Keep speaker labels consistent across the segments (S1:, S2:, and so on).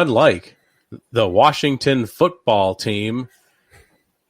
S1: unlike the Washington football team,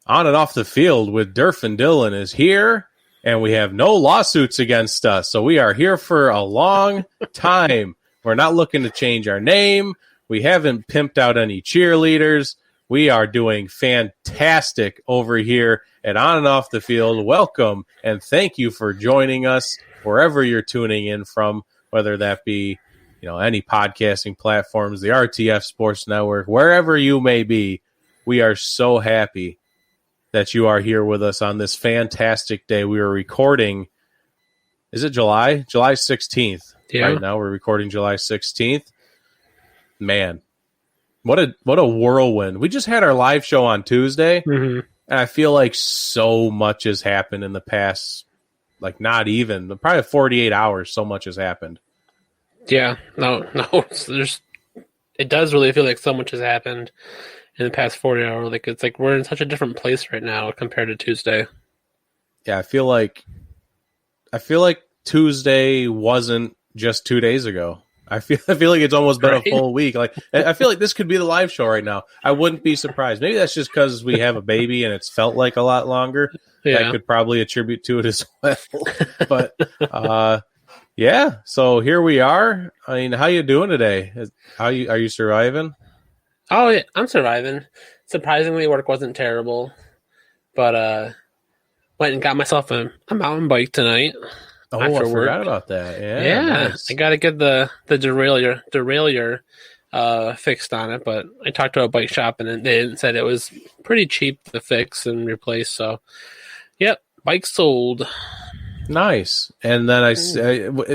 S1: on and off the field with Durf and Dylan is here, and we have no lawsuits against us. So we are here for a long time. We're not looking to change our name. We haven't pimped out any cheerleaders. We are doing fantastic over here at On and Off the Field. Welcome, and thank you for joining us wherever you're tuning in from, whether that be any podcasting platforms, the RTF Sports Network, wherever you may be. We are so happy that you are here with us on this fantastic day. We are recording, is it July 16th?
S2: Yeah.
S1: Right now we're recording July 16th. Man, what a whirlwind. We just had our live show on Tuesday, and I feel like so much has happened in the past, probably 48 hours, so much has happened.
S2: Yeah, no, it does really feel like so much has happened in the past 40 hours. It's like we're in such a different place right now compared to Tuesday.
S1: Yeah, I feel like Tuesday wasn't just 2 days ago. I feel like it's almost been a full week. Like, I feel like this could be the live show right now. I wouldn't be surprised. Maybe that's just because we have a baby and it's felt like a lot longer.
S2: Yeah.
S1: I could probably attribute to it as well. But yeah. So here we are. I mean, how you doing today? Are you surviving?
S2: Oh yeah, I'm surviving. Surprisingly, work wasn't terrible, but went and got myself a mountain bike tonight.
S1: Oh, I forgot about that. Yeah, nice.
S2: I got to get the derailleur fixed on it, but I talked to a bike shop and they said it was pretty cheap to fix and replace. So, yep, bike sold.
S1: Nice. And then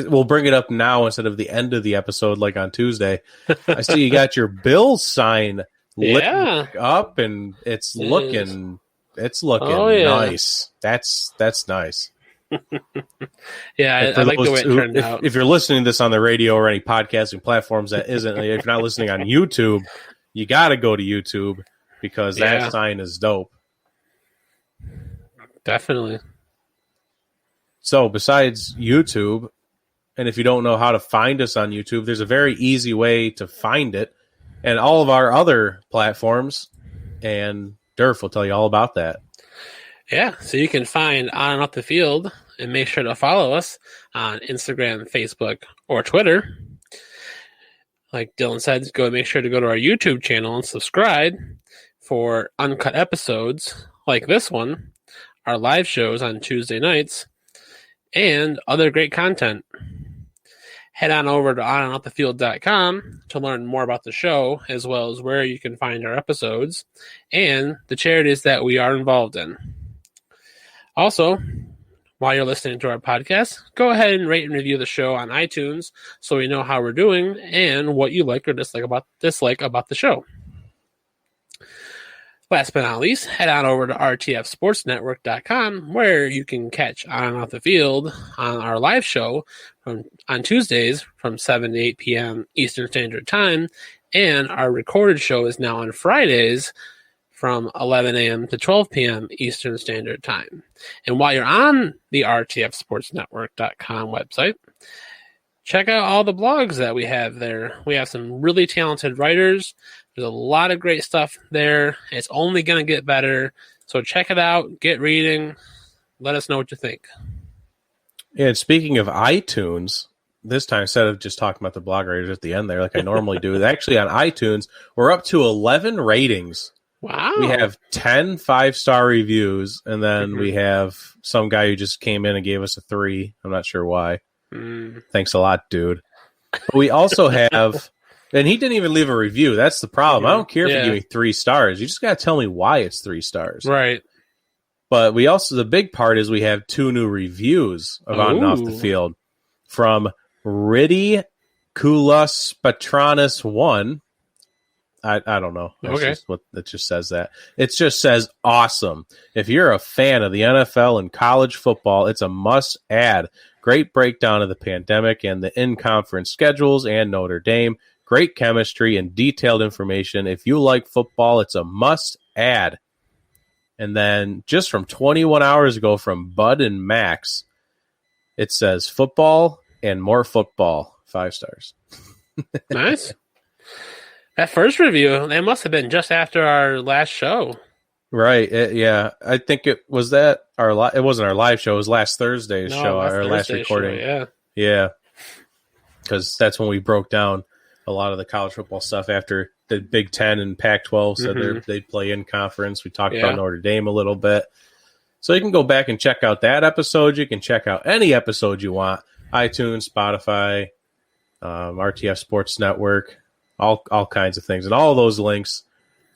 S1: we'll bring it up now instead of the end of the episode like on Tuesday. I see you got your Bills sign lit up, and it's looking nice. That's nice.
S2: Yeah, I like the way it turned out.
S1: If you're listening to this on the radio or any podcasting platforms if you're not listening on YouTube, you got to go to YouTube because that sign is dope.
S2: Definitely.
S1: So besides YouTube, and if you don't know how to find us on YouTube, there's a very easy way to find it, and all of our other platforms, and Durf will tell you all about that.
S2: Yeah, so you can find On and Off the Field, and make sure to follow us on Instagram, Facebook, or Twitter. Like Dylan said, make sure to go to our YouTube channel and subscribe for uncut episodes like this one, our live shows on Tuesday nights, and other great content. Head on over to onandoffthefield.com to learn more about the show, as well as where you can find our episodes and the charities that we are involved in. Also, while you're listening to our podcast, go ahead and rate and review the show on iTunes so we know how we're doing and what you like or dislike about the show. Last but not least, head on over to rtfsportsnetwork.com where you can catch On and Off the Field on our live show on Tuesdays from 7 to 8 p.m. Eastern Standard Time, and our recorded show is now on Fridays from 11 a.m. to 12 p.m. Eastern Standard Time. And while you're on the rtfsportsnetwork.com website, check out all the blogs that we have there. We have some really talented writers. There's a lot of great stuff there. It's only going to get better. So check it out. Get reading. Let us know what you think.
S1: And speaking of iTunes, this time, instead of just talking about the blog writers at the end there like I normally do, actually on iTunes, we're up to 11 ratings.
S2: Wow.
S1: We have 10 5-star reviews, and then we have some guy who just came in and gave us a 3. I'm not sure why. Thanks a lot, dude. But we also have, and he didn't even leave a review. That's the problem. I don't care if you give me 3 stars. You just got to tell me why it's 3 stars.
S2: Right.
S1: But we also, the big part is we have 2 new reviews of On and Off the Field from Riddy Kulas Patronus 1. I don't know. That's just what it just says that. It just says awesome. If you're a fan of the NFL and college football, it's a must add. Great breakdown of the pandemic and the in-conference schedules and Notre Dame. Great chemistry and detailed information. If you like football, it's a must add. And then just from 21 hours ago from Bud and Max, it says football and more football. 5 stars.
S2: Nice. That first review, that must have been just after our last show.
S1: Right. Yeah. I think it was that it wasn't our live show. It was last Thursday's show, our last recording.
S2: Show, yeah.
S1: Yeah. Because that's when we broke down a lot of the college football stuff after the Big Ten and Pac-12 said they'd play in conference. We talked about Notre Dame a little bit. So you can go back and check out that episode. You can check out any episode you want. iTunes, Spotify, RTF Sports Network, all kinds of things. And all of those links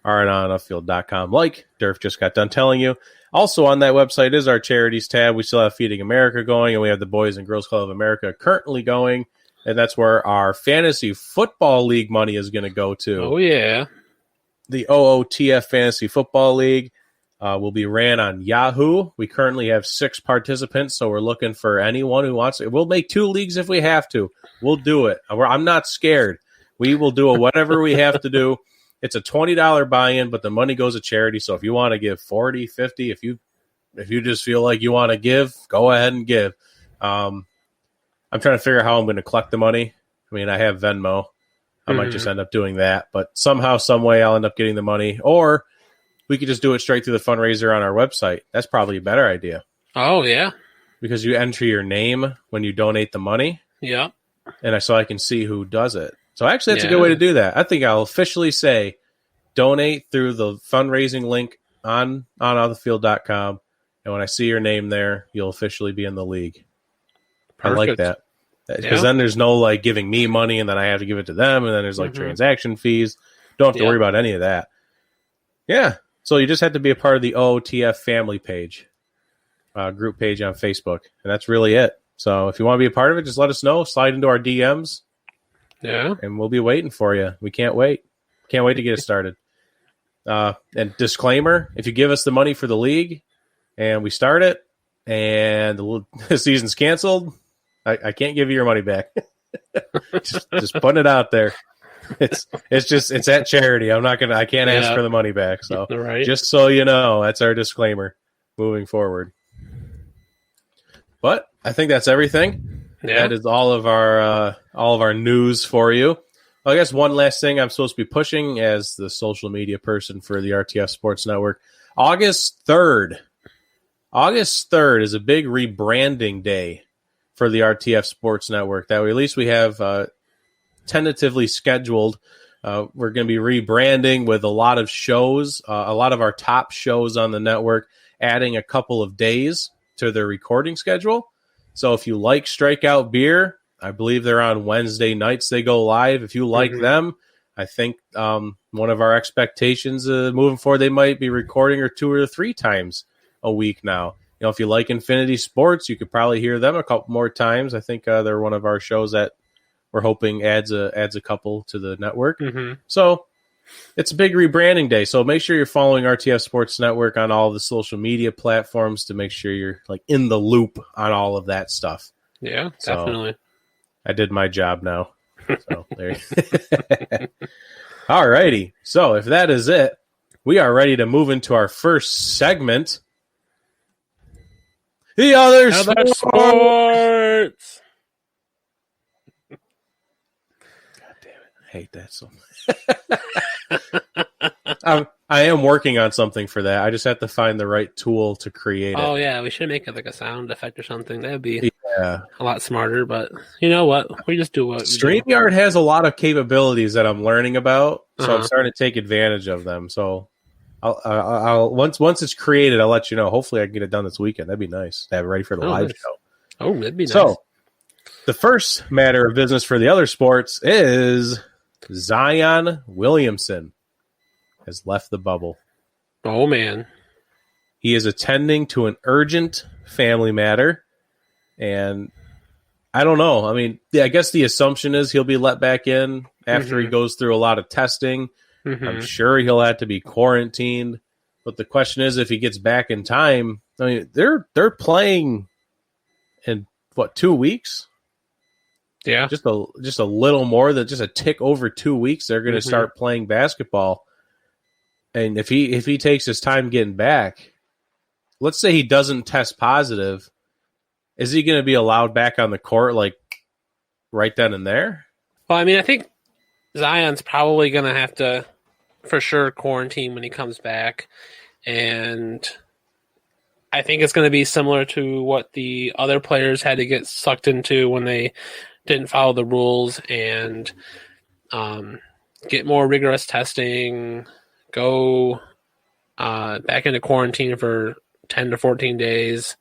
S1: are at onupfield.com, like Durf just got done telling you. Also on that website is our charities tab. We still have Feeding America going, and we have the Boys and Girls Club of America currently going. And that's where our fantasy football league money is going to go to.
S2: Oh, yeah.
S1: The OOTF Fantasy Football League will be ran on Yahoo. We currently have 6 participants, so we're looking for anyone who wants it. We'll make 2 leagues if we have to. We'll do it. I'm not scared. We will do whatever we have to do. It's a $20 buy-in, but the money goes to charity. So if you want to give 40, 50, if you just feel like you want to give, go ahead and give. I'm trying to figure out how I'm going to collect the money. I mean, I have Venmo. I might just end up doing that. But somehow, some way, I'll end up getting the money. Or we could just do it straight through the fundraiser on our website. That's probably a better idea.
S2: Oh, yeah.
S1: Because you enter your name when you donate the money.
S2: Yeah.
S1: And so I can see who does it. So actually, that's a good way to do that. I think I'll officially say donate through the fundraising link on onthefield.com. And when I see your name there, you'll officially be in the league. Perfect. I like that. Because then there's no like giving me money and then I have to give it to them. And then there's like transaction fees. Don't have to worry about any of that. Yeah. So you just have to be a part of the OOTF family page, group page on Facebook. And that's really it. So if you want to be a part of it, just let us know. Slide into our DMs.
S2: Yeah.
S1: And we'll be waiting for you. We can't wait. Can't wait to get it started. And disclaimer, if you give us the money for the league and we start it and the season's canceled, I can't give you your money back. just putting it out there. It's at charity. I can't ask for the money back. So just so you know, that's our disclaimer moving forward. But I think that's everything. Yeah. That is all of our news for you. Well, I guess one last thing I'm supposed to be pushing as the social media person for the RTF Sports Network. August 3rd is a big rebranding day for the RTF Sports Network that at least we have tentatively scheduled. We're going to be rebranding with a lot of shows, a lot of our top shows on the network, adding a couple of days to their recording schedule. So if you like Strikeout Beer, I believe they're on Wednesday nights. They go live. If you like them, I think one of our expectations moving forward, they might be recording 2 or 3 times a week now. You know, if you like Infinity Sports, you could probably hear them a couple more times. I think they're one of our shows that we're hoping adds a couple to the network. So it's a big rebranding day. So make sure you're following RTF Sports Network on all the social media platforms to make sure you're like in the loop on all of that stuff.
S2: Yeah, definitely.
S1: I did my job now. So there. All righty. So if that is it, we are ready to move into our first segment. The other sports. God damn it. I hate that so much. I am working on something for that. I just have to find the right tool to create it.
S2: Oh, yeah. We should make it like a sound effect or something. That would be a lot smarter. But you know what? We just do what
S1: StreamYard has a lot of capabilities that I'm learning about. So I'm starting to take advantage of them. So I'll once it's created, I'll let you know. Hopefully I can get it done this weekend. That'd be nice to have it ready for the live show.
S2: Oh, that'd be nice.
S1: So the first matter of business for the other sports is Zion Williamson has left the bubble.
S2: Oh, man.
S1: He is attending to an urgent family matter. And I don't know. I mean, I guess the assumption is he'll be let back in after he goes through a lot of testing. I'm sure he'll have to be quarantined. But the question is, if he gets back in time, I mean, they're playing in, 2 weeks?
S2: Yeah.
S1: Just a little more than just a tick over 2 weeks. They're going to start playing basketball. And if he takes his time getting back, let's say he doesn't test positive, is he going to be allowed back on the court like right then and there?
S2: Well, I mean, I think Zion's probably going to have to, for sure, quarantine when he comes back. And I think it's going to be similar to what the other players had to get sucked into when they didn't follow the rules and get more rigorous testing, go back into quarantine for 10 to 14 days.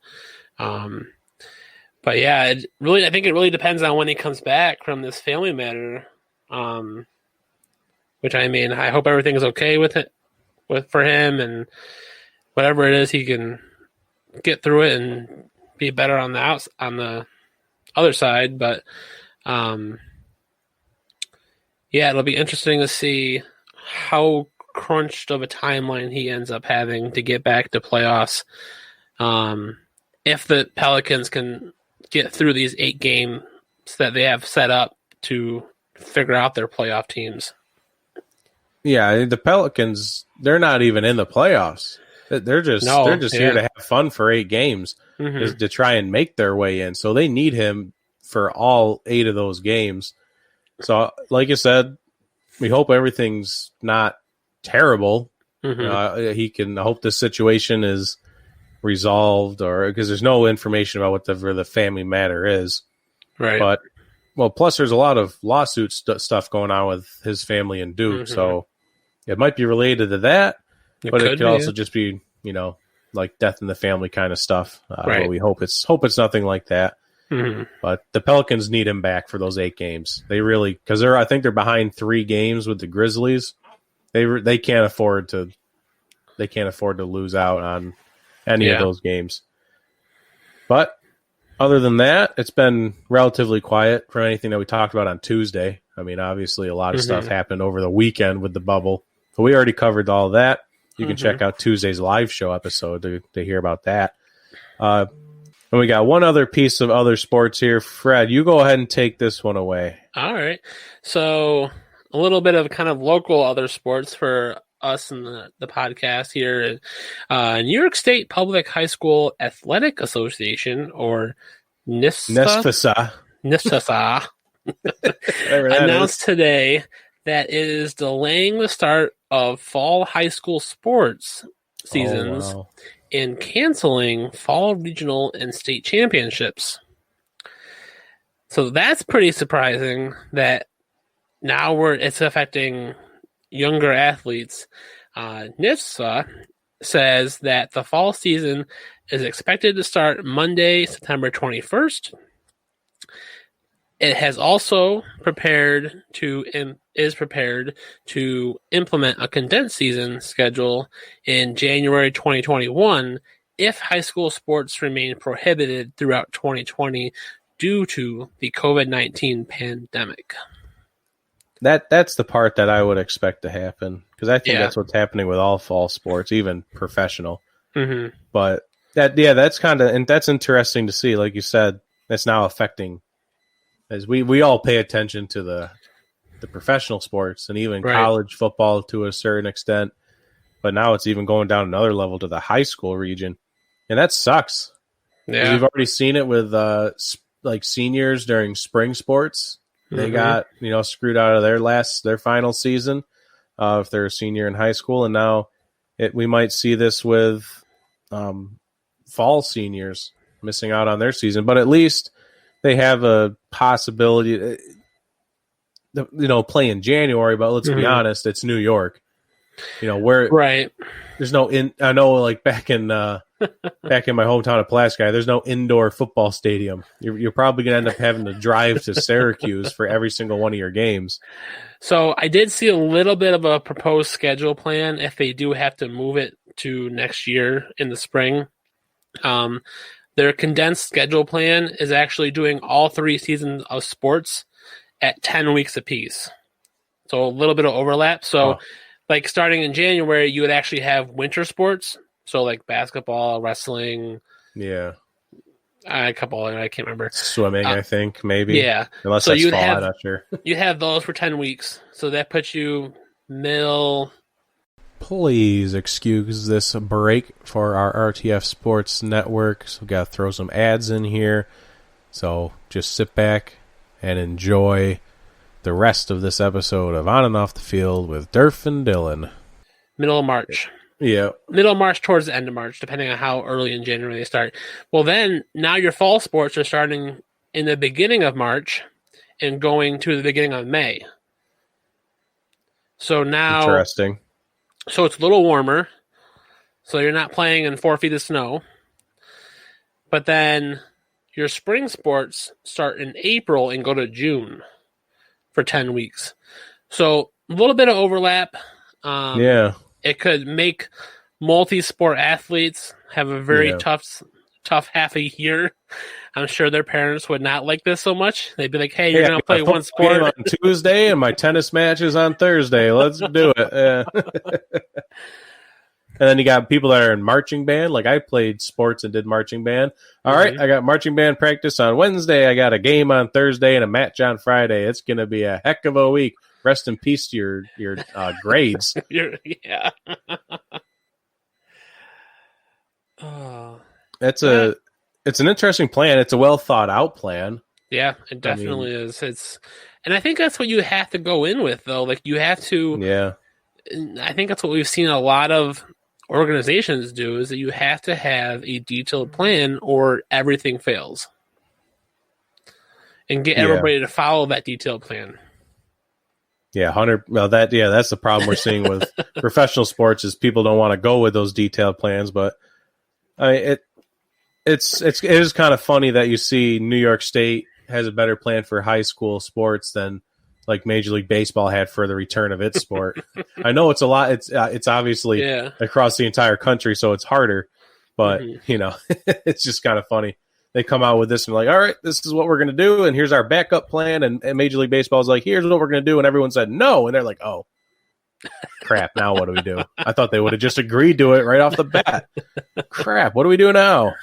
S2: But yeah, I think it really depends on when he comes back from this family matter. Which I hope everything is okay with it, for him, and whatever it is, he can get through it and be better on the other side. But yeah, it'll be interesting to see how crunched of a timeline he ends up having to get back to playoffs. If the Pelicans can get through these 8 games that they have set up to figure out their playoff teams.
S1: Yeah, the Pelicans, they're not even in the playoffs. They're just here to have fun for 8 games to try and make their way in. So they need him for all 8 of those games. So, like you said, we hope everything's not terrible. I hope this situation is resolved, or because there's no information about whatever the family matter is.
S2: Right.
S1: But plus there's a lot of lawsuit stuff going on with his family and Duke, so it might be related to that, but it could also just be, like death in the family kind of stuff.
S2: Right.
S1: But we hope it's nothing like that. But the Pelicans need him back for those 8 games. They really, because I think they're behind 3 games with the Grizzlies. They can't afford to lose out on any of those games. But other than that, it's been relatively quiet from anything that we talked about on Tuesday. I mean, obviously a lot of stuff happened over the weekend with the bubble, but we already covered all of that. You can check out Tuesday's live show episode to hear about that. And we got one other piece of other sports here. Fred, you go ahead and take this one away.
S2: All right. So a little bit of kind of local other sports for us in the podcast here. New York State Public High School Athletic Association, or NISFSA, announced today that it is delaying the start of fall high school sports seasons and canceling fall regional and state championships. So that's pretty surprising that now it's affecting younger athletes. NIFSA says that the fall season is expected to start Monday, September 21st. It has also prepared to implement a condensed season schedule in January 2021 if high school sports remain prohibited throughout 2020 due to the COVID-19 pandemic.
S1: That's the part that I would expect to happen, because I think that's what's happening with all fall sports, even professional. But that's that's interesting to see. Like you said, that's now affecting, as we all pay attention to the professional sports and even college football to a certain extent. But now it's even going down another level to the high school region, and that sucks. Yeah, we've already seen it with like seniors during spring sports. They got screwed out of their final season if they're a senior in high school, and now we might see this with fall seniors missing out on their season. But at least they have a possibility to play in January. But let's be honest, it's New York. Where there's no I know, like back in my hometown of Pulaski, there's no indoor football stadium. You're probably going to end up having to drive to Syracuse for every single one of your games.
S2: So I did see a little bit of a proposed schedule plan if they do have to move it to next year in the spring. Their condensed schedule plan is actually doing all 3 seasons of sports at 10 weeks apiece. So a little bit of overlap. So like starting in January, you would actually have winter sports. So like basketball, wrestling.
S1: Yeah.
S2: A couple, I can't remember.
S1: Swimming, I think, maybe.
S2: Yeah.
S1: Unless so that's fall, I'm not sure.
S2: You have those for 10 weeks. So that puts you
S1: Please excuse this break for our RTF Sports Network. So we've got to throw some ads in here. So just sit back and enjoy the the rest of this episode of On and Off the Field with Durf and Dylan.
S2: Middle of March.
S1: Yeah.
S2: Middle of March towards the end of March, depending on how early in January they start. Well, then, now your fall sports are starting in the beginning of March and going to the beginning of May. So now...
S1: Interesting.
S2: So it's a little warmer. So you're not playing in 4 feet of snow. But then your spring sports start in April and go to June for 10 weeks. So a little bit of overlap.
S1: Yeah.
S2: It could make multi-sport athletes have a very tough half a year. I'm sure their parents would not like this so much. They'd be like, hey, you're going to play one sport
S1: on Tuesday and my tennis match is on Thursday. Let's do it. Yeah. And then you got people that are in marching band. Like I played sports and did marching band. All right, I got marching band practice on Wednesday. I got a game on Thursday and a match on Friday. It's going to be a heck of a week. Rest in peace to your grades.
S2: Yeah.
S1: It's an interesting plan. It's a well thought out plan.
S2: Yeah, it definitely is. And I think that's what you have to go in with, though. Like you have to.
S1: Yeah.
S2: I think that's what we've seen a lot of organizations do, is that you have to have a detailed plan or everything fails. And get everybody to follow that detailed plan.
S1: Yeah, 100. Well, that's the problem we're seeing with professional sports is people don't want to go with those detailed plans. But it is kind of funny that you see New York State has a better plan for high school sports than like Major League Baseball had for the return of its sport. I know it's a lot. It's obviously across the entire country, so it's harder. But it's just kind of funny. They come out with this and like, all right, this is what we're going to do, and here's our backup plan. And Major League Baseball is like, here's what we're going to do, and everyone said no, and they're like, oh, crap. Now what do we do? I thought they would have just agreed to it right off the bat. Crap. What do we do now?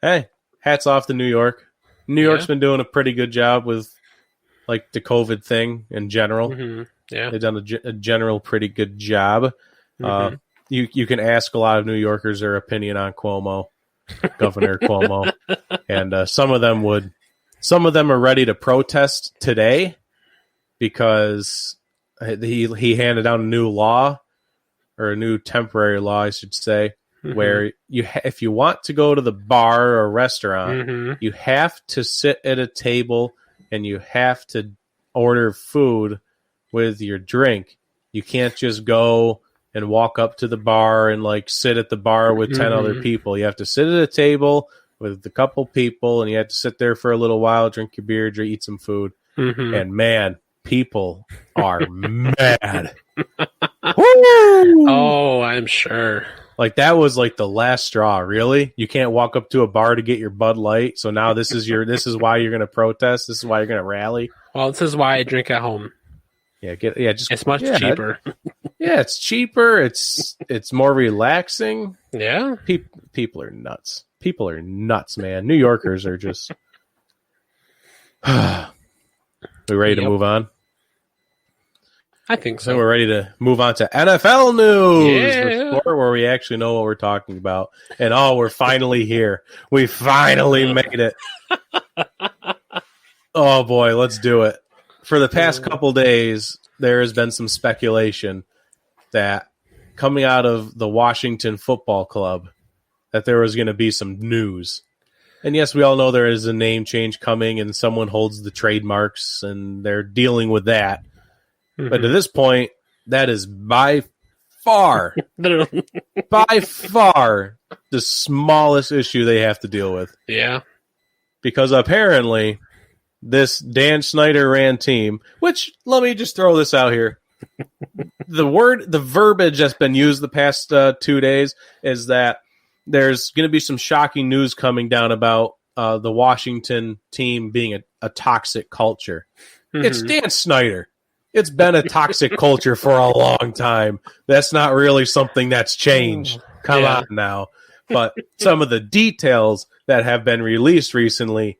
S1: Hey, hats off to New York. New York's been doing a pretty good job with like the COVID thing in general. Mm-hmm. Yeah, they've done a general pretty good job. Mm-hmm. You can ask a lot of New Yorkers their opinion on Cuomo, Governor Cuomo, and some of them are ready to protest today because he handed down a new law, or a new temporary law, I should say, where if you want to go to the bar or restaurant, you have to sit at a table and you have to order food with your drink. You can't just go and walk up to the bar and like sit at the bar with 10 other people. You have to sit at a table with a couple people and you have to sit there for a little while, drink your beer, eat some food. And man, people are mad.
S2: Oh, I'm sure.
S1: Like that was like the last straw. Really, you can't walk up to a bar to get your Bud Light. So now this is why you're going to protest. This is why you're going to rally.
S2: Well, this is why I drink at home.
S1: It's
S2: much cheaper.
S1: It's cheaper. It's more relaxing.
S2: Yeah,
S1: people are nuts. People are nuts, man. New Yorkers are just. We ready to move on?
S2: I think so.
S1: We're ready to move on to NFL news,
S2: yeah.
S1: Where we actually know what we're talking about. And we're finally here. We finally made it. Oh boy, let's do it. For the past couple days, there has been some speculation that coming out of the Washington Football Club, that there was going to be some news. And yes, we all know there is a name change coming and someone holds the trademarks and they're dealing with that. But to this point, that is by far the smallest issue they have to deal with.
S2: Yeah.
S1: Because apparently this Dan Snyder ran team, which let me just throw this out here. The verbiage that's been used the past 2 days is that there's going to be some shocking news coming down about the Washington team being a toxic culture. It's Dan Snyder. It's been a toxic culture for a long time. That's not really something that's changed. Come on now. But some of the details that have been released recently,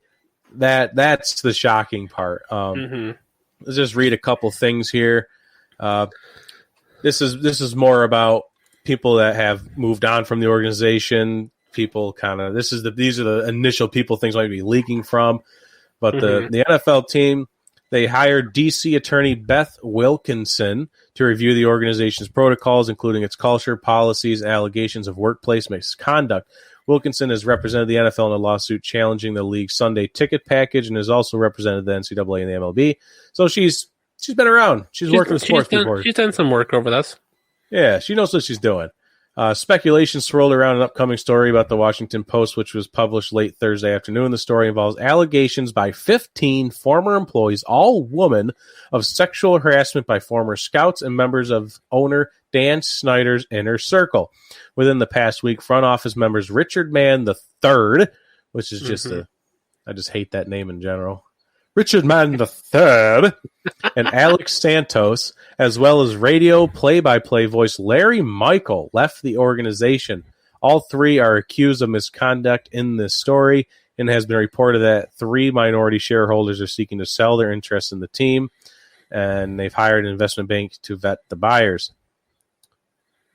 S1: that's the shocking part. Let's just read a couple things here. This is more about people that have moved on from the organization. People these are the initial people things might be leaking from. But the NFL team, they hired D.C. attorney Beth Wilkinson to review the organization's protocols, including its culture, policies, allegations of workplace misconduct. Wilkinson has represented the NFL in a lawsuit challenging the league's Sunday ticket package and has also represented the NCAA and the MLB. So she's been around. She's worked with sports before.
S2: She's done some work over this.
S1: Yeah, she knows what she's doing. Speculation swirled around an upcoming story about the Washington Post, which was published late Thursday afternoon. The story involves allegations by 15 former employees, all women, of sexual harassment by former scouts and members of owner Dan Snyder's inner circle. Within the past week, front office members Richard Mann III, which is just I just hate that name in general, Richard Mann III, and Alex Santos, as well as radio play-by-play voice Larry Michael, left the organization. All three are accused of misconduct in this story, and has been reported that 3 minority shareholders are seeking to sell their interest in the team, and they've hired an investment bank to vet the buyers.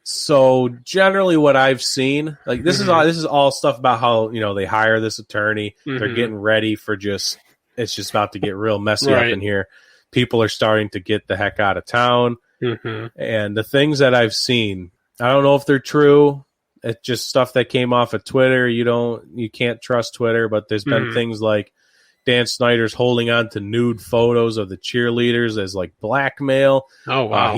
S1: So generally what I've seen, like this is all stuff about how, they hire this attorney, they're getting ready for it's just about to get real messy up in here. People are starting to get the heck out of town. And the things that I've seen, I don't know if they're true. It's just stuff that came off of Twitter. You can't trust Twitter, but there's been things like Dan Snyder's holding on to nude photos of the cheerleaders as like blackmail. Oh, wow.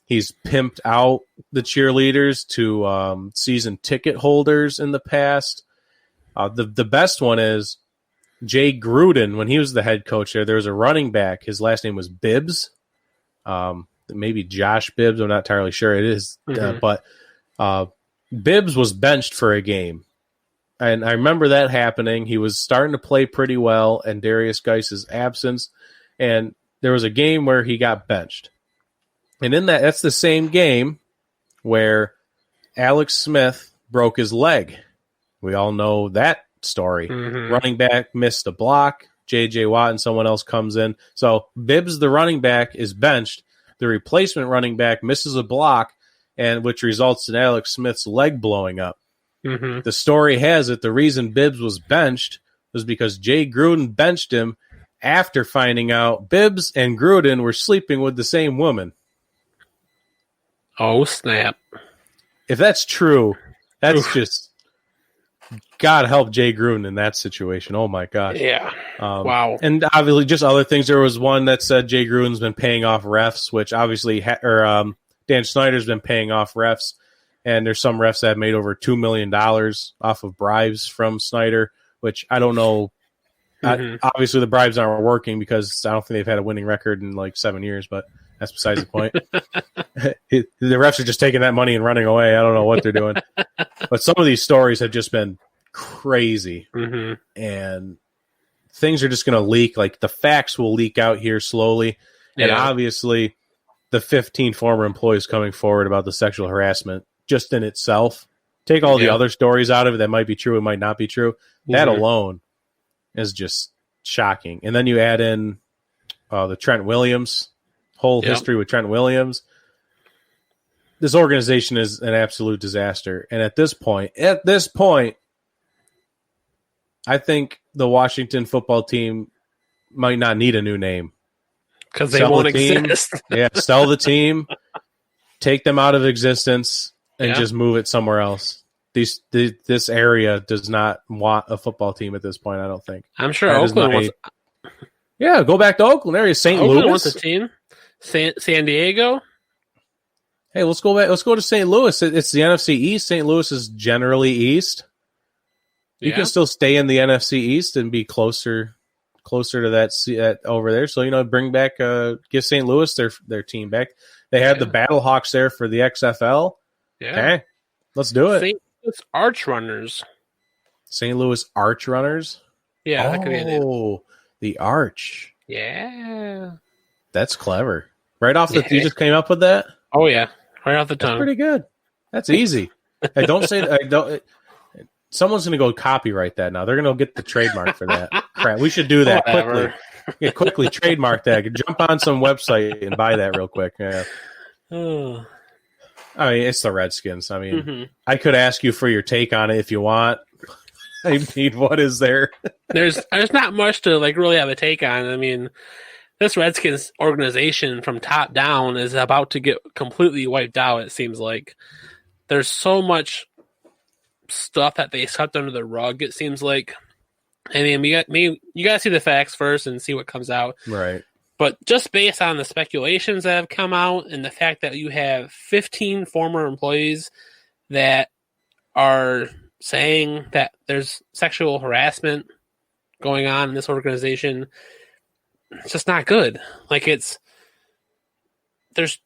S1: He's pimped out the cheerleaders to season ticket holders in the past. The best one is Jay Gruden. When he was the head coach there was a running back. His last name was Bibbs. Maybe Josh Bibbs. I'm not entirely sure it is. But Bibbs was benched for a game. And I remember that happening. He was starting to play pretty well in Darius Geis's absence. And there was a game where he got benched. And that's the same game where Alex Smith broke his leg. We all know that story. Running back missed a block. J.J. Watt and someone else comes in. So Bibbs, the running back, is benched. The replacement running back misses a block, and which results in Alex Smith's leg blowing up. The story has it the reason Bibbs was benched was because Jay Gruden benched him after finding out Bibbs and Gruden were sleeping with the same woman.
S2: Oh, snap.
S1: If that's true, that's just God help Jay Gruden in that situation. Oh, my gosh.
S2: Yeah. Wow.
S1: And obviously just other things. There was one that said Jay Gruden's been paying off refs, which obviously Dan Snyder's been paying off refs. And there's some refs that have made over $2 million off of bribes from Snyder, which I don't know. Obviously, the bribes aren't working because I don't think they've had a winning record in like 7 years, but that's besides the point. The refs are just taking that money and running away. I don't know what they're doing. But some of these stories have just been crazy. And things are just going to leak. Like the facts will leak out here slowly. And obviously, the 15 former employees coming forward about the sexual harassment just in itself. Take all the other stories out of it that might be true, it might not be true. That alone is just shocking. And then you add in the Trent Williams, whole history with Trent Williams. This organization is an absolute disaster. And at this point, I think the Washington football team might not need a new name.
S2: Because they won't exist.
S1: Sell the team, take them out of existence, and just move it somewhere else. This area does not want a football team at this point, I don't think.
S2: I'm sure Oakland wants.
S1: Yeah, go back to Oakland area. St. Louis
S2: wants a team. San Diego.
S1: Hey, let's go back. Let's go to St. Louis. It's the NFC East. St. Louis is generally East. You can still stay in the NFC East and be closer to that over there. So bring back, give St. Louis their team back. They had the Battle Hawks there for the XFL. Yeah, okay, let's do it.
S2: St. Louis Arch Runners.
S1: St. Louis Arch Runners.
S2: Yeah, that could be a name.
S1: Oh, the Arch.
S2: Yeah,
S1: that's clever. Right off the, you just came up with that.
S2: Oh yeah, right off the tongue.
S1: That's pretty good. That's easy. Hey, don't say. Someone's going to go copyright that now. They're going to get the trademark for that. Crap. We should do that quickly. Yeah, quickly trademark that. Jump on some website and buy that real quick. Yeah. I mean, it's the Redskins. I mean, I could ask you for your take on it if you want. I mean, what is there?
S2: There's not much to like really have a take on. I mean, this Redskins organization from top down is about to get completely wiped out. It seems like there's so much stuff that they swept under the rug. It seems like. I mean, you got to see the facts first and see what comes out.
S1: Right.
S2: But just based on the speculations that have come out and the fact that you have 15 former employees that are saying that there's sexual harassment going on in this organization, it's just not good. Like there's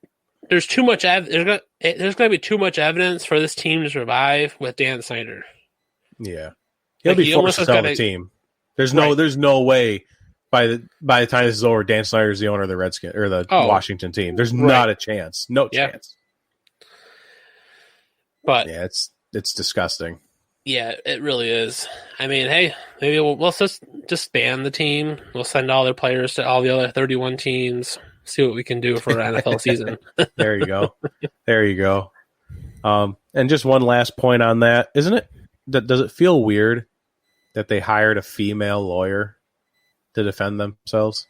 S2: too much there's going to be too much evidence for this team to survive with Dan Snyder.
S1: Yeah. He'll be forced to sell the team. There's no way by the time this is over, Dan Snyder is the owner of the Redskins or the Washington team. There's not a chance. No chance. But yeah, it's disgusting.
S2: Yeah, it really is. I mean, hey, maybe we'll just ban the team. We'll send all their players to all the other 31 teams. See what we can do for an NFL season.
S1: There you go. There you go. And just one last point on that, isn't it? Does it feel weird that they hired a female lawyer to defend themselves?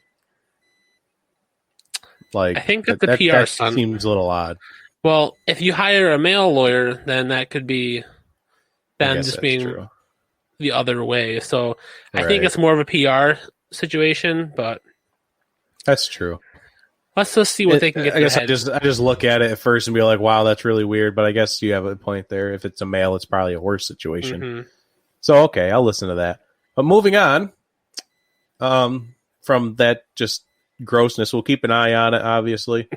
S1: Like,
S2: I think that the PR stunt
S1: seems a little odd.
S2: Well, if you hire a male lawyer, then that could be them just being true. The other way. So I think it's more of a PR situation, but
S1: that's true.
S2: Let's just see what they can get.
S1: I guess I just look at it at first and be like, "Wow, that's really weird." But I guess you have a point there. If it's a male, it's probably a worse situation. Mm-hmm. So okay, I'll listen to that. But moving on from that just grossness, we'll keep an eye on it. Obviously,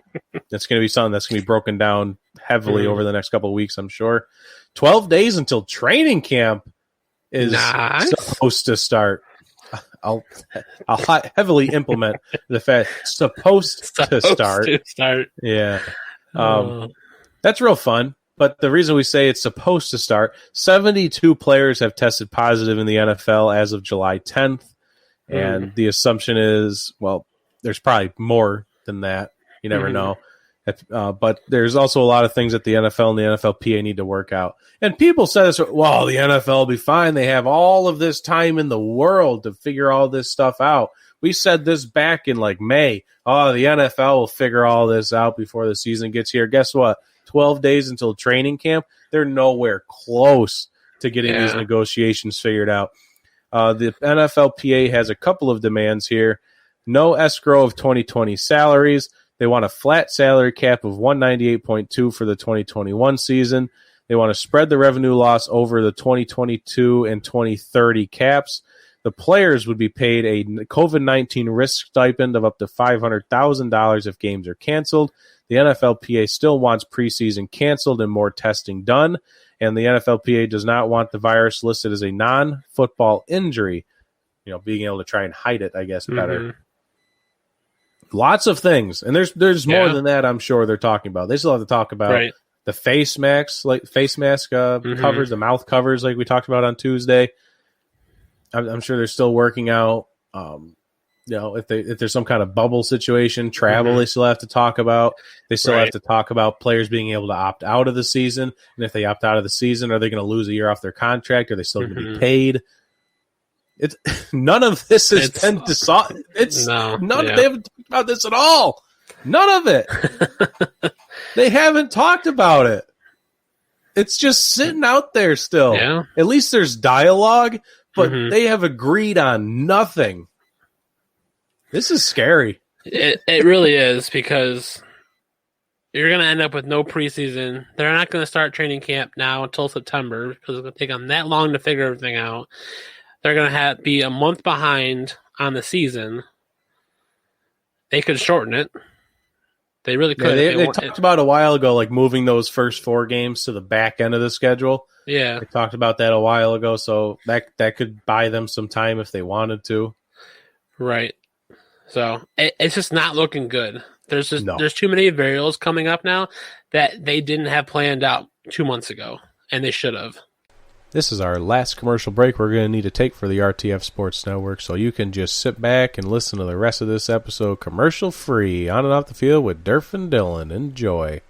S1: it's going to be something that's going to be broken down heavily over the next couple of weeks, I'm sure. 12 days until training camp is supposed to start. I'll heavily implement the fact supposed to start. Yeah. That's real fun. But the reason we say it's supposed to start, 72 players have tested positive in the NFL as of July 10th. And the assumption is, well, there's probably more than that. You never know. But there's also a lot of things that the NFL and the NFLPA need to work out. And people say this, well, the NFL will be fine. They have all of this time in the world to figure all this stuff out. We said this back in like May. Oh, the NFL will figure all this out before the season gets here. Guess what? 12 days until training camp. They're nowhere close to getting these negotiations figured out. The NFLPA has a couple of demands here. No escrow of 2020 salaries. They want a flat salary cap of 198.2 for the 2021 season. They want to spread the revenue loss over the 2022 and 2030 caps. The players would be paid a COVID-19 risk stipend of up to $500,000 if games are canceled. The NFLPA still wants preseason canceled and more testing done. And the NFLPA does not want the virus listed as a non-football injury. You know, being able to try and hide it, I guess, better. Lots of things, and there's more than that. I'm sure they're talking about. They still have to talk about the face mask covers, the mouth covers, like we talked about on Tuesday. I'm sure they're still working out. If there's some kind of bubble situation, travel they still have to talk about. They still have to talk about players being able to opt out of the season, and if they opt out of the season, are they going to lose a year off their contract? Are they still going to be paid? It's none of this has been decided. They haven't talked about this at all. None of it. They haven't talked about it. It's just sitting out there still. Yeah. At least there's dialogue, but they have agreed on nothing. This is scary.
S2: It really is, because you're going to end up with no preseason. They're not going to start training camp now until September because it's going to take them that long to figure everything out. They're going to be a month behind on the season. They could shorten it. They really could.
S1: Yeah, they talked about a while ago, like moving those first 4 games to the back end of the schedule.
S2: Yeah.
S1: They talked about that a while ago, so that could buy them some time if they wanted to.
S2: Right. So it's just not looking good. There's too many variables coming up now that they didn't have planned out 2 months ago, and they should have.
S1: This is our last commercial break we're going to need to take for the RTF Sports Network, so you can just sit back and listen to the rest of this episode commercial-free, on and off the field with Durf and Dylan. Enjoy.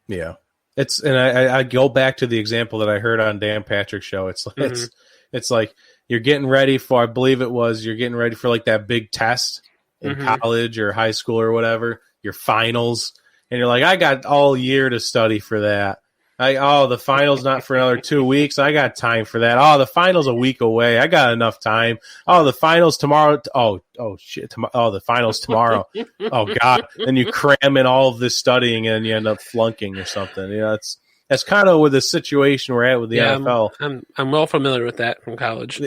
S1: Yeah. I go back to the example that I heard on Dan Patrick's show. It's like you're getting ready for, I believe you're getting ready for like that big test in
S2: Mhm.
S1: college or high school or whatever, your finals. And you're like, I got all year to study for that. The finals not for another 2 weeks. I got time for that. Oh, the finals a week away. I got enough time. Oh, the finals tomorrow. Oh shit. The finals tomorrow. Oh God. Then you cram in all of this studying and you end up flunking or something. That's kind of with the situation we're at with the NFL.
S2: I'm well familiar with that from college.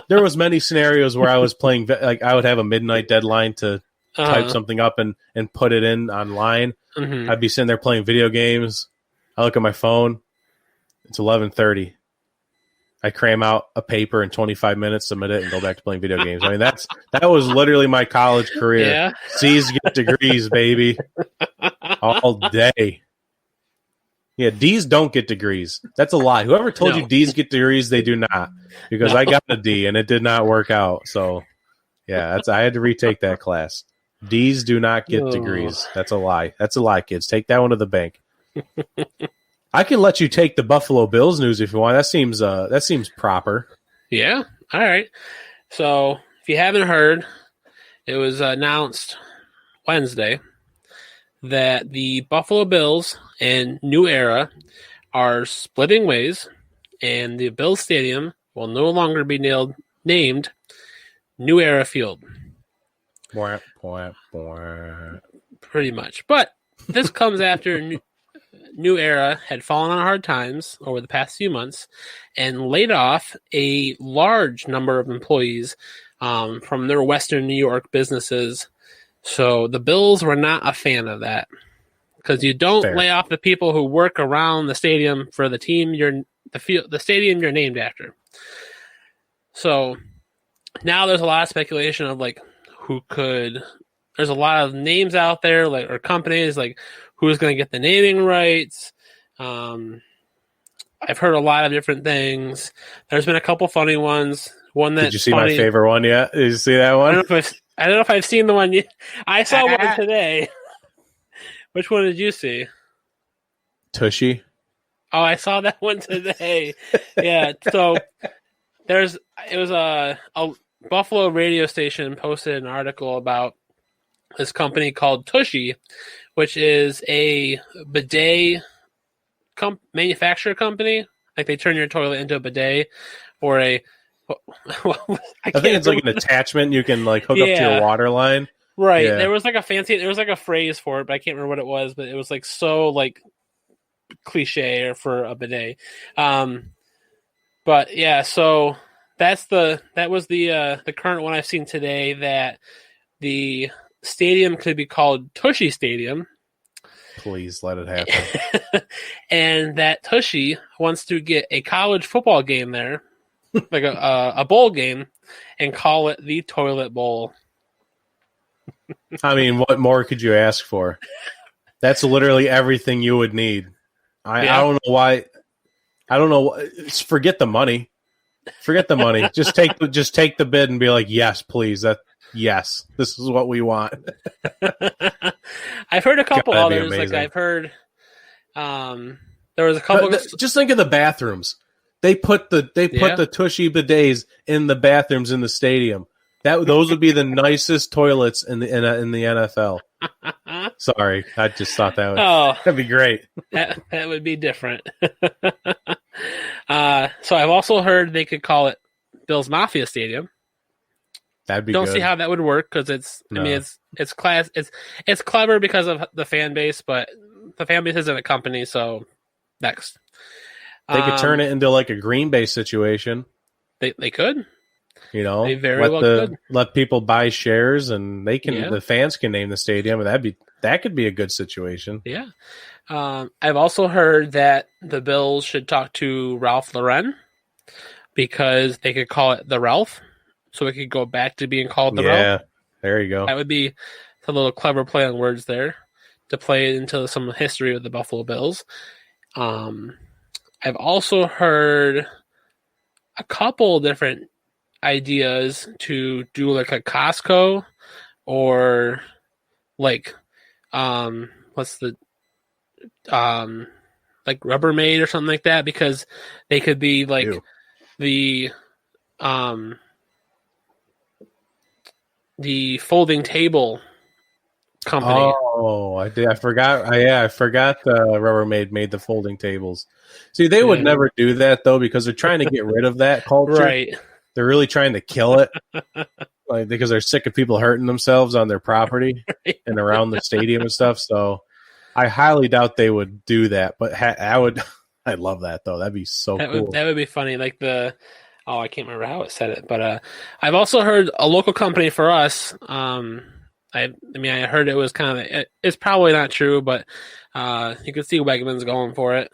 S1: There was many scenarios where I was playing, like I would have a midnight deadline to type something up and put it in online.
S2: Mm-hmm.
S1: I'd be sitting there playing video games. I look at my phone. It's 11:30. I cram out a paper in 25 minutes, submit it, and go back to playing video games. I mean, that was literally my college career.
S2: Yeah.
S1: C's get degrees, baby, all day. Yeah, D's don't get degrees. That's a lie. Whoever told you D's get degrees, they do not. Because I got a D, and it did not work out. So, yeah, I had to retake that class. D's do not get degrees. That's a lie. That's a lie, kids. Take that one to the bank. I can let you take the Buffalo Bills news if you want. That seems proper.
S2: Yeah. All right. So if you haven't heard, it was announced Wednesday that the Buffalo Bills and New Era are splitting ways, and the Bills Stadium will no longer be named New Era Field. Pretty much. But this comes after New Era had fallen on hard times over the past few months and laid off a large number of employees from their Western New York businesses. So the Bills were not a fan of that, because you don't lay off the people who work around the stadium for the team the stadium you're named after. So now there's a lot of speculation of like there's a lot of names out there, like, or companies, like who's going to get the naming rights. I've heard a lot of different things. There's been a couple funny ones. One that
S1: did you see my favorite one yet? Did you see that one?
S2: I don't know if I've seen the one yet. I saw one today. Which one did you see?
S1: Tushy.
S2: Oh, I saw that one today. Yeah. So it was a Buffalo radio station posted an article about this company called Tushy, which is a bidet manufacturer company. Like they turn your toilet into a bidet, or I
S1: think it's like an attachment you can like hook up to your water line.
S2: Right. Yeah. There was like a phrase for it, but I can't remember what it was, but it was like so like cliche for a bidet. But yeah, so that was the current one I've seen today, that the stadium could be called Tushy Stadium.
S1: Please let it happen.
S2: And that Tushy wants to get a college football game there, like a bowl game, and call it the Toilet Bowl.
S1: I mean, what more could you ask for? That's literally everything you would need. I don't know why. I don't know. Forget the money. Forget the money. Just take the bid and be like, yes, please. Yes, this is what we want.
S2: I've heard a couple others. Like I've heard, there was a couple.
S1: Just think of the bathrooms. They put the Tushy bidets in the bathrooms in the stadium. Those would be the nicest toilets in the NFL. Sorry, I just thought that'd be great.
S2: That would be different. So I've also heard they could call it Bills Mafia Stadium.
S1: That'd be.
S2: Don't see how that would work, because it's class. It's clever because of the fan base, but the fan base isn't a company. So next,
S1: they could turn it into like a Green Bay situation.
S2: They could.
S1: You know,
S2: they very well could.
S1: Let people buy shares, and they can. The fans can name the stadium, and that could be a good situation.
S2: Yeah. I've also heard that the Bills should talk to Ralph Lauren, because they could call it the Ralph, so it could go back to being called the Ralph.
S1: Yeah, there you go.
S2: That would be a little clever play on words there to play into some history of the Buffalo Bills. I've also heard a couple different ideas to do like a Costco, or like what's the like Rubbermaid or something like that, because they could be like the folding table company.
S1: Oh, I did. I forgot. I forgot the Rubbermaid made the folding tables. See, they would never do that though because they're trying to get rid of that culture.
S2: Right.
S1: They're really trying to kill it, like because they're sick of people hurting themselves on their property and around the stadium and stuff. So, I highly doubt they would do that. But I would. I'd love that though. That'd be so cool.
S2: That would be funny. Like I can't remember how it said it, but I've also heard a local company for us. I heard it was kind of. It's probably not true, but you could see Wegmans going for it.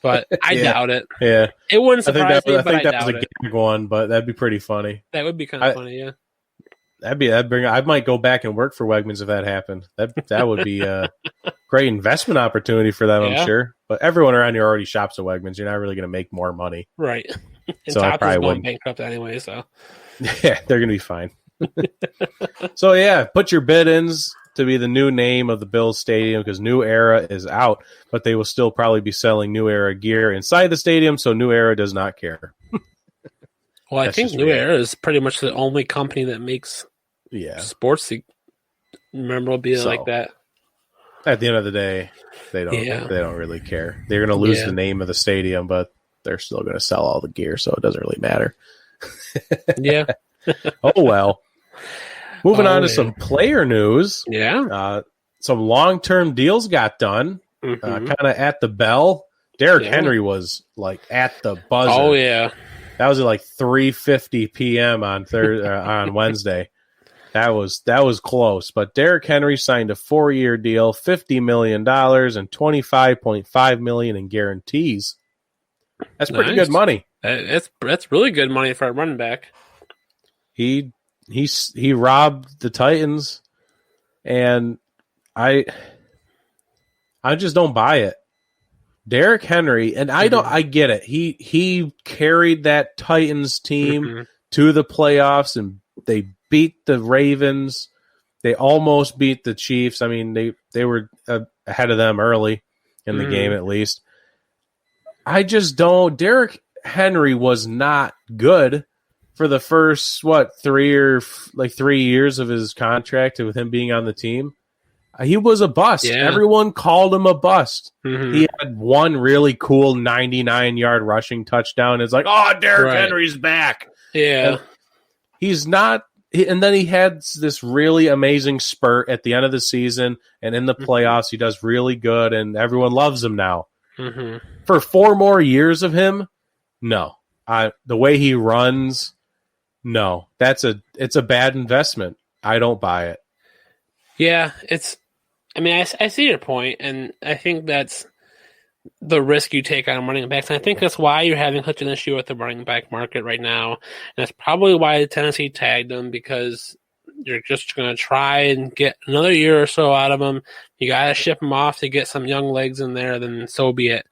S2: But I doubt it.
S1: Yeah,
S2: it wouldn't surprise me.
S1: I think that was a gag one, but that'd be pretty funny.
S2: That would be kind of funny, yeah.
S1: I might go back and work for Wegmans if that happened. That would be a great investment opportunity for them, I'm sure. But everyone around here already shops at Wegmans. You're not really going to make more money,
S2: right? And
S1: so I probably
S2: going
S1: wouldn't.
S2: bankrupt anyway, so
S1: yeah, they're going to be fine. So yeah, put your bid-ins to be the new name of the Bills Stadium because New Era is out, but they will still probably be selling New Era gear inside the stadium, so New Era does not care.
S2: Well, I think New Era is pretty much the only company that makes sports memorabilia like that.
S1: At the end of the day, they don't really care. They're going to lose the name of the stadium, but they're still going to sell all the gear, so it doesn't really matter.
S2: Yeah.
S1: Oh, well. Moving on to some player news.
S2: Yeah.
S1: Some long-term deals got done, kind of at the bell. Derrick Henry was like at the buzzer.
S2: Oh, yeah.
S1: That was at like 3:50 p.m. on on Wednesday. That was close. But Derrick Henry signed a 4-year deal, $50 million and $25.5 million in guarantees. That's pretty good money.
S2: That's really good money for a running back.
S1: He robbed the Titans, and I just don't buy it. Derrick Henry, and I get it. He carried that Titans team to the playoffs, and they beat the Ravens. They almost beat the Chiefs. I mean, they were ahead of them early in the game, at least. I just don't. Derrick Henry was not good for the first 3 years of his contract with him being on the team. He was a bust.
S2: Yeah.
S1: Everyone called him a bust. He had one really cool 99-yard rushing touchdown. It's like, oh, Derrick Henry's back.
S2: Yeah.
S1: And he's not. And then he had this really amazing spurt at the end of the season, and in the playoffs, he does really good, and everyone loves him now. For 4 more years of him, no. The way he runs, no. It's a bad investment. I don't buy it.
S2: Yeah, I see your point, and I think that's the risk you take on running backs. And I think that's why you're having such an issue with the running back market right now. And that's probably why Tennessee tagged him, because you're just going to try and get another year or so out of him. You got to ship him off to get some young legs in there, then so be it.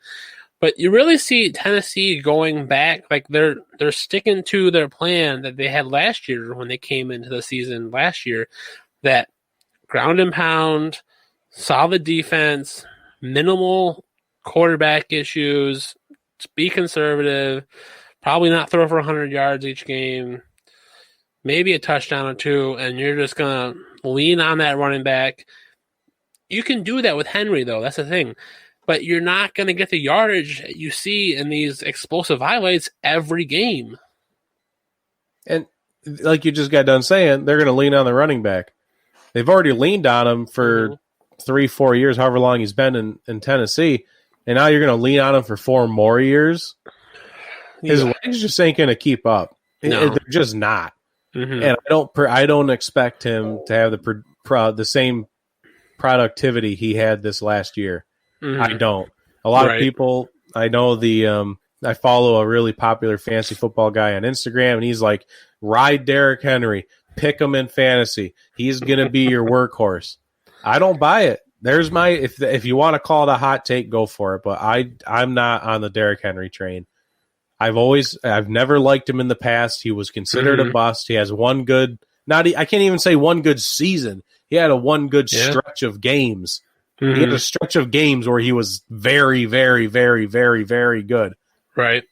S2: But you really see Tennessee going back, like they're sticking to their plan that they had last year when they came into the season last year, that ground and pound, solid defense, minimal quarterback issues, be conservative, probably not throw for 100 yards each game, maybe a touchdown or two, and you're just going to lean on that running back. You can do that with Henry, though. That's the thing. But you're not going to get the yardage you see in these explosive highlights every game.
S1: And like you just got done saying, they're going to lean on the running back. They've already leaned on him for 3-4 years, however long he's been in Tennessee, and now you're going to lean on him for 4 more years. His legs just ain't going to keep up.
S2: No.
S1: They're just not. And I don't expect him to have the same productivity he had this last year. I don't. A lot of people, I know I follow a really popular fantasy football guy on Instagram, and he's like, ride Derrick Henry, pick him in fantasy. He's going to be your workhorse. I don't buy it. There's my, if you want to call it a hot take, go for it. But I'm not on the Derrick Henry train. I've never liked him in the past. He was considered a bust. He has one good, I can't even say one good season. He had one good stretch of games. He had a stretch of games where he was very, very, very, very, very good.
S2: Right.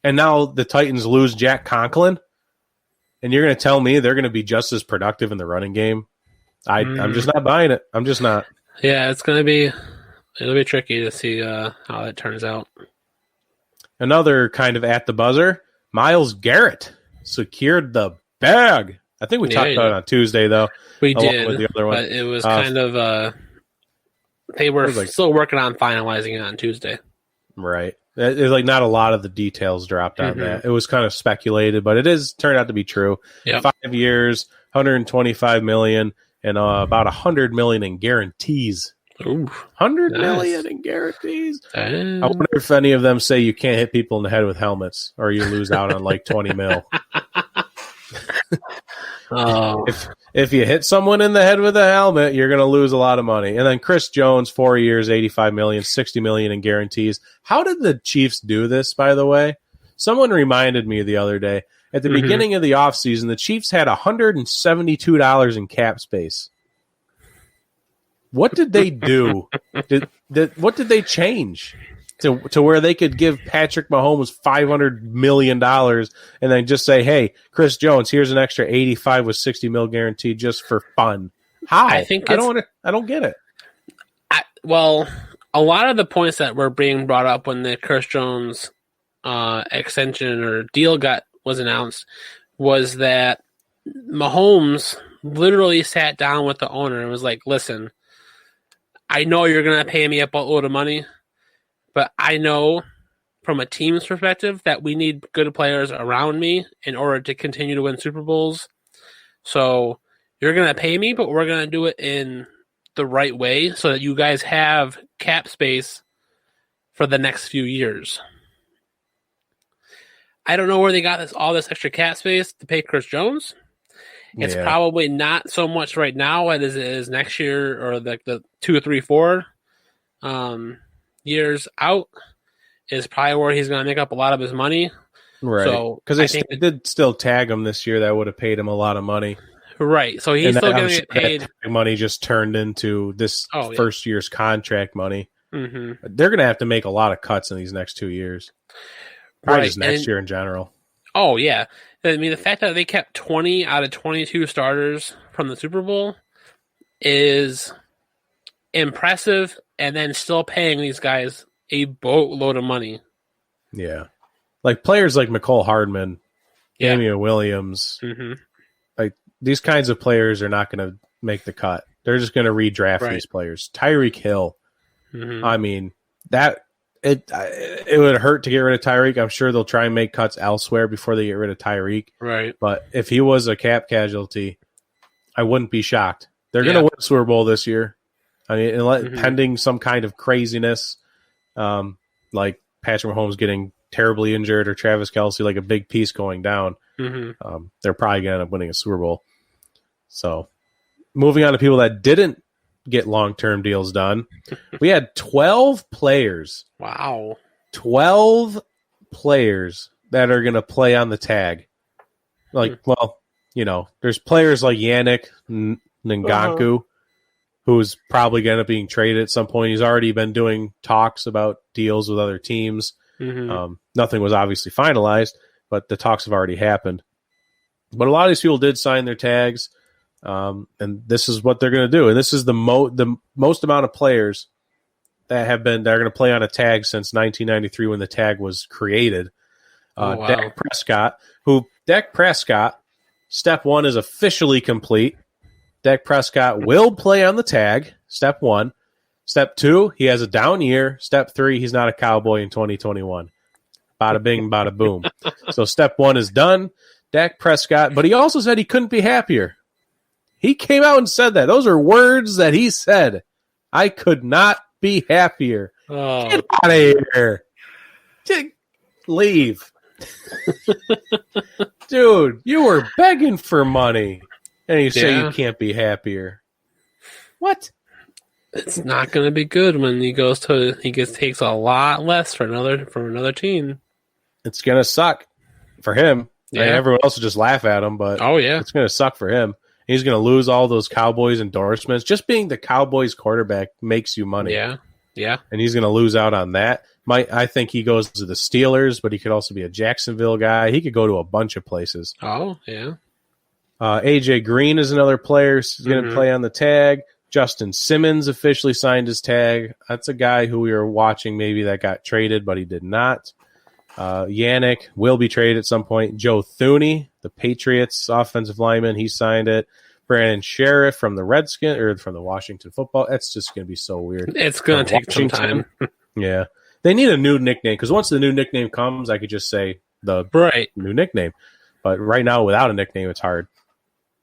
S1: and now the Titans lose Jack Conklin, and you're going to tell me they're going to be just as productive in the running game? I'm just not buying it. I'm just not.
S2: Yeah, it'll be tricky to see how that turns out.
S1: Another kind of at the buzzer, Myles Garrett secured the bag. I think we talked about it on Tuesday, though.
S2: We did,
S1: with the other one.
S2: but it was kind of they were still working on finalizing it on Tuesday.
S1: Right. There's like not a lot of the details dropped on that. It was kind of speculated, but it is turned out to be true. Yep. 5 years, $125 million, and about $100 million in guarantees.
S2: Ooh,
S1: $100 million in guarantees. I wonder if any of them say you can't hit people in the head with helmets, or you lose out on like 20 mil. If you hit someone in the head with a helmet, you're going to lose a lot of money. And then Chris Jones, 4 years, $85 million, $60 million in guarantees. How did the Chiefs do this, by the way? Someone reminded me the other day. At the beginning of the offseason, the Chiefs had $172 in cap space. What did they do? What did they change to where they could give Patrick Mahomes $500 million and then just say, hey, Chris Jones, here's an extra 85 with 60 mil guaranteed just for fun? How? I don't get it.
S2: Well, a lot of the points that were being brought up when the Chris Jones extension or deal was announced was that Mahomes literally sat down with the owner and was like, listen, I know you're going to pay me a boatload of money, but I know from a team's perspective that we need good players around me in order to continue to win Super Bowls. So you're going to pay me, but we're going to do it in the right way so that you guys have cap space for the next few years. I don't know where they got all this extra cap space to pay Chris Jones. It's probably not so much right now as it is next year or the 2 or 3, 4 years out is probably where he's going to make up a lot of his money.
S1: Right. So because they did still tag him this year. That would have paid him a lot of money.
S2: Right. So he's still going to get paid.
S1: Money just turned into this first year's contract money.
S2: Mm-hmm.
S1: They're going to have to make a lot of cuts in these next 2 years. Probably just next year in general.
S2: Oh, yeah. I mean, the fact that they kept 20 out of 22 starters from the Super Bowl is impressive, and then still paying these guys a boatload of money.
S1: Yeah. Like players like McCole Hardman, Damian Williams, like these kinds of players are not going to make the cut. They're just going to redraft these players. Tyreek Hill. I mean, it would hurt to get rid of Tyreek. I'm sure they'll try and make cuts elsewhere before they get rid of Tyreek.
S2: Right.
S1: But if he was a cap casualty, I wouldn't be shocked. They're going to win a Super Bowl this year. I mean, pending some kind of craziness, like Patrick Mahomes getting terribly injured or Travis Kelce, like a big piece going down, they're probably going to end up winning a Super Bowl. So moving on to people that didn't get long-term deals done. We had 12 players.
S2: Wow.
S1: 12 players that are going to play on the tag. Like, well, there's players like Yannick Ngakoue, who's probably going to be being traded at some point. He's already been doing talks about deals with other teams. Nothing was obviously finalized, but the talks have already happened. But a lot of these people did sign their tags. And this is what they're going to do. And this is the most amount of players that are going to play on a tag since 1993 when the tag was created. Dak Prescott, step 1 is officially complete. Dak Prescott will play on the tag, step 1. Step 2, he has a down year. Step 3, he's not a Cowboy in 2021. Bada bing, bada boom. So step 1 is done. Dak Prescott, but he also said he couldn't be happier. He came out and said that. Those are words that he said. I could not be happier. Get out of here. Leave. Dude, you were begging for money. And you say you can't be happier. What?
S2: It's not going to be good when he takes a lot less from another team.
S1: It's going to suck for him. Yeah. I mean, everyone else will just laugh at him, but it's going to suck for him. He's going to lose all those Cowboys endorsements. Just being the Cowboys quarterback makes you money.
S2: Yeah.
S1: And he's going to lose out on that. I think he goes to the Steelers, but he could also be a Jacksonville guy. He could go to a bunch of places.
S2: Oh, yeah.
S1: AJ Green is another player who's going to play on the tag. Justin Simmons officially signed his tag. That's a guy who we were watching maybe that got traded, but he did not. Yannick will be traded at some point. Joe Thuney, the Patriots offensive lineman, he signed it. Brandon Sheriff from the Redskins or from the Washington football. That's just going to be so weird.
S2: It's going to take some time.
S1: Yeah. They need a new nickname because once the new nickname comes, I could just say the new nickname. But right now, without a nickname, it's hard.